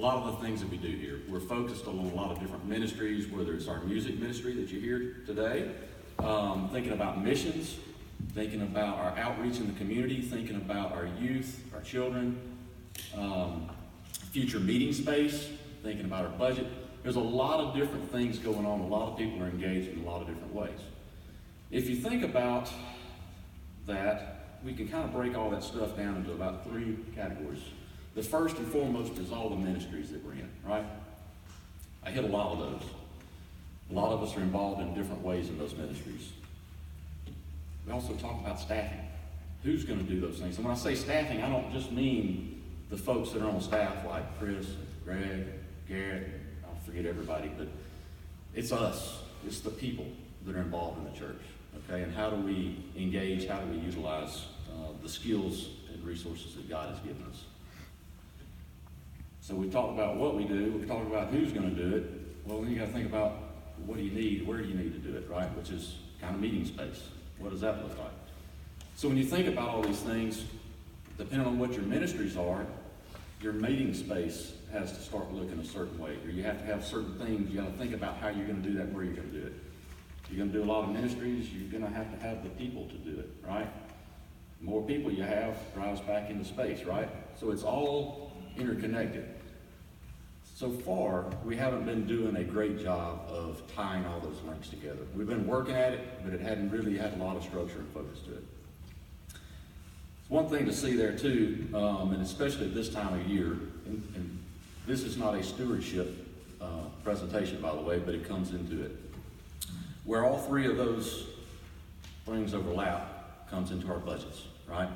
lot of the things that we do here. We're focused on a lot of different ministries, whether it's our music ministry that you hear today, thinking about missions, thinking about our outreach in the community, thinking about our youth, our children, future meeting space, thinking about our budget. There's a lot of different things going on. A lot of people are engaged in a lot of different ways. If you think about that, we can kind of break all that stuff down into about 3 categories. The first and foremost is all the ministries that we're in, right? I hit a lot of those. A lot of us are involved in different ways in those ministries. We also talk about staffing. Who's going to do those things? And when I say staffing, I don't just mean the folks that are on staff like Chris, Greg, Garrett, I'll forget everybody, but it's us. It's the people that are involved in the church, okay? And how do we engage, how do we utilize the skills and resources that God has given us? So we talked about what we do, we talked about who's going to do it. Well, then you got to think about what do you need, where do you need to do it, right? Which is kind of meeting space. What does that look like? So when you think about all these things, depending on what your ministries are, your meeting space has to start looking a certain way. Or you have to have certain things. You got to think about how you're going to do that, where you're going to do it. You're going to do a lot of ministries, you're going to have the people to do it, right? The more people you have drives back into space, right? So it's all interconnected. So far, we haven't been doing a great job of tying all those links together. We've been working at it, but it hadn't really had a lot of structure and focus to it. It's one thing to see there too, and especially at this time of year, and this is not a stewardship presentation, by the way, but it comes into it. Where all 3 of those things overlap comes into our budgets, right?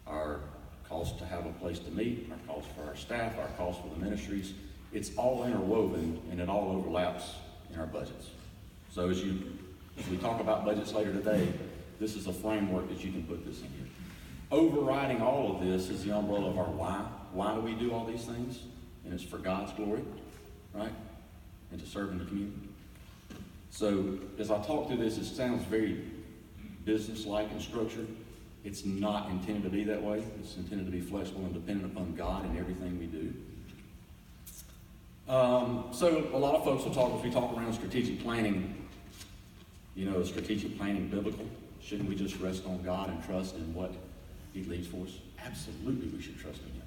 Our cost to have a place to meet, our cost for our staff, our cost for the ministries. It's all interwoven and it all overlaps in our budgets. So as we talk about budgets later today, this is a framework that you can put this in here. Overriding all of this is the umbrella of our why. Why do we do all these things? And it's for God's glory, right? And to serve in the community. So as I talk through this, it sounds very business-like and structured. It's not intended to be that way. It's intended to be flexible and dependent upon God in everything we do. So a lot of folks will talk, if we talk around strategic planning, is strategic planning biblical? Shouldn't we just rest on God and trust in what He leads for us? Absolutely, we should trust in Him.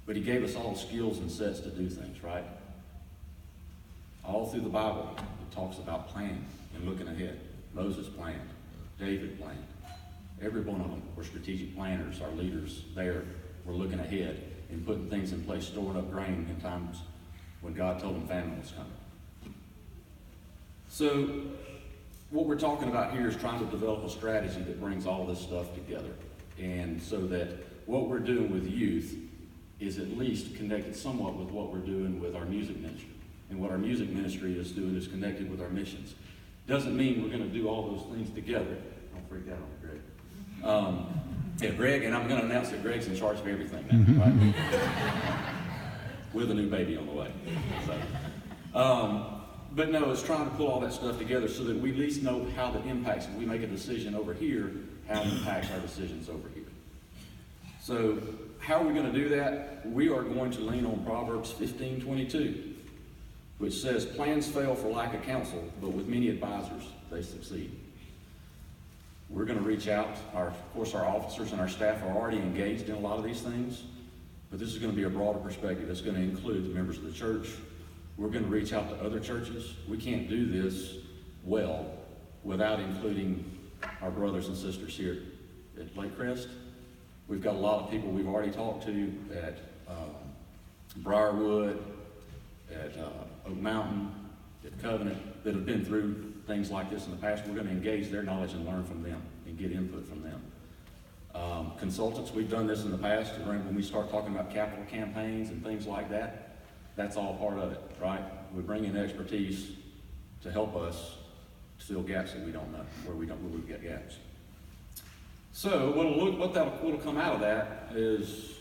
But He gave us all skills and sets to do things, right? All through the Bible, it talks about planning and looking ahead. Moses planned. David planned. Every one of them were strategic planners. Our leaders there were looking ahead and putting things in place, storing up grain in times when God told them famine was coming. So what we're talking about here is trying to develop a strategy that brings all this stuff together. And so that what we're doing with youth is at least connected somewhat with what we're doing with our music ministry. And what our music ministry is doing is connected with our missions. Doesn't mean we're going to do all those things together. Don't freak out on me, Greg. Greg, and I'm going to announce that Greg's in charge of everything now, right? With a new baby on the way. So, but no, it's trying to pull all that stuff together so that we at least know how that impacts. If we make a decision over here, how it impacts our decisions over here. So how are we going to do that? We are going to lean on Proverbs 15:22, which says, plans fail for lack of counsel, but with many advisors, they succeed. We're going to reach out. Of course, our officers and our staff are already engaged in a lot of these things, but this is going to be a broader perspective. It's going to include the members of the church. We're going to reach out to other churches. We can't do this well without including our brothers and sisters here at Lake Crest. We've got a lot of people we've already talked to at Briarwood, at Oak Mountain, at Covenant, that have been through things like this in the past. We're going to engage their knowledge and learn from them and get input from them. Consultants, we've done this in the past. When we start talking about capital campaigns and things like that, that's all part of it, right? We bring in expertise to help us fill gaps that we don't know, where we've got gaps. So what'll come out of that is,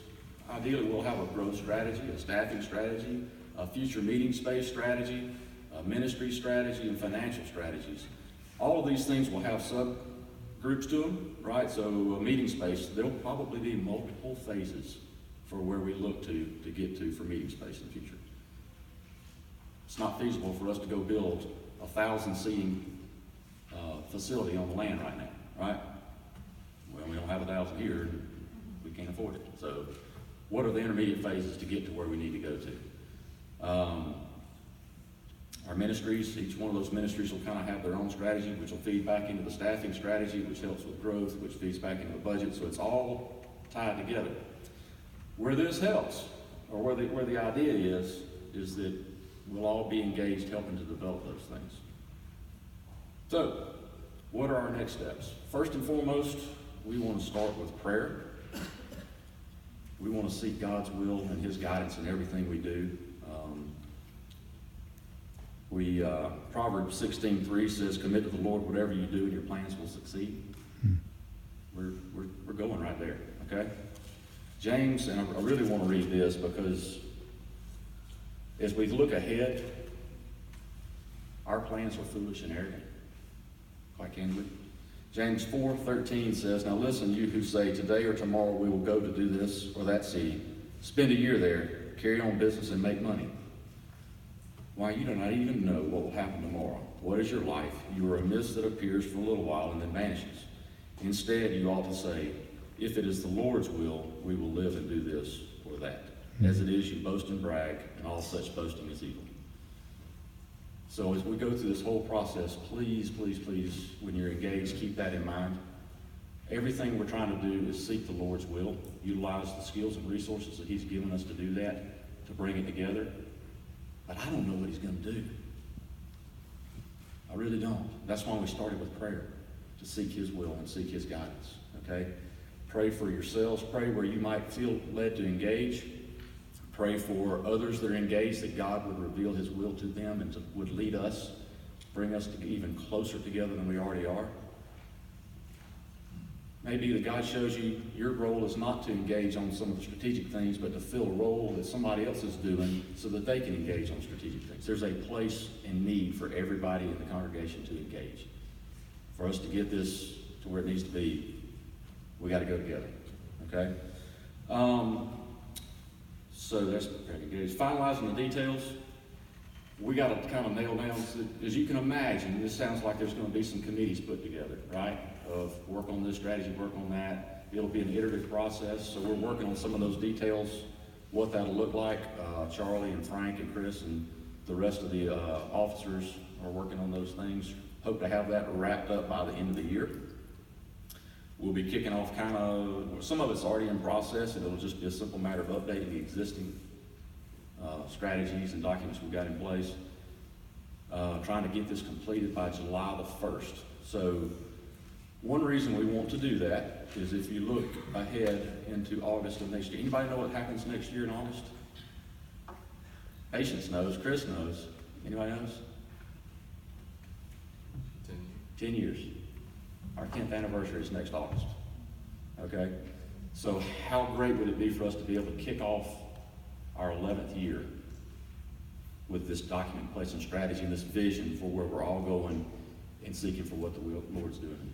ideally we'll have a growth strategy, a staffing strategy, a future meeting space strategy, a ministry strategy, and financial strategies. All of these things will have subgroups to them, right? So a meeting space, there'll probably be multiple phases for where we look to get to for meeting meeting space in the future. It's not feasible for us to go build 1,000 seating facility on the land right now, right? Well, we don't have 1,000 here, and we can't afford it. So what are the intermediate phases to get to where we need to go to? Our ministries, each one of those ministries will kind of have their own strategy, which will feed back into the staffing strategy, which helps with growth, which feeds back into the budget. So it's all tied together. Where this helps, or where the idea is that we'll all be engaged helping to develop those things. So, what are our next steps? First and foremost, we want to start with prayer. We want to seek God's will and His guidance in everything we do. Proverbs 16:3 says, "Commit to the Lord whatever you do, and your plans will succeed." We're going right there, okay? James, and I really want to read this because as we look ahead, our plans are foolish and arrogant, quite candidly. James 4:13 says, "Now listen, you who say, today or tomorrow we will go to do this or that city, spend a year there, carry on business and make money. Why, you do not even know what will happen tomorrow. What is your life? You are a mist that appears for a little while and then vanishes. Instead, you ought to say, if it is the Lord's will, we will live and do this or that. As it is, you boast and brag, and all such boasting is evil." So as we go through this whole process, please, please, please, when you're engaged, keep that in mind. Everything we're trying to do is seek the Lord's will, utilize the skills and resources that He's given us to do that, to bring it together. But I don't know what He's going to do. I really don't. That's why we started with prayer, to seek His will and seek His guidance, okay? Pray for yourselves. Pray where you might feel led to engage. Pray for others that are engaged, that God would reveal His will to them and would lead us, bring us to even closer together than we already are. Maybe that God shows you your role is not to engage on some of the strategic things, but to fill a role that somebody else is doing so that they can engage on strategic things. There's a place and need for everybody in the congregation to engage. For us to get this to where it needs to be, we got to go together, okay? So that's finalizing the details. We got to kind of nail down, as you can imagine, this sounds like there's going to be some committees put together, right? Of work on this strategy, work on that. It'll be an iterative process, so we're working on some of those details, what that'll look like. Charlie and Frank and Chris and the rest of the officers are working on those things. Hope to have that wrapped up by the end of the year. We'll be kicking off some of it's already in process, and it'll just be a simple matter of updating the existing strategies and documents we've got in place. Trying to get this completed by July the 1st. So one reason we want to do that is if you look ahead into August of next year. Anybody know what happens next year in August? Patience knows. Chris knows. Anybody knows? 10 years. Our 10th anniversary is next August. Okay? So how great would it be for us to be able to kick off our 11th year with this document in place and strategy and this vision for where we're all going and seeking for what the Lord's doing.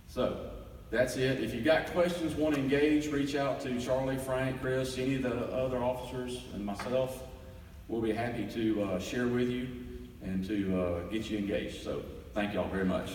So that's it. If you've got questions, want to engage, reach out to Charlie, Frank, Chris, any of the other officers, and myself. We'll be happy to share with you and to get you engaged. So thank you all very much.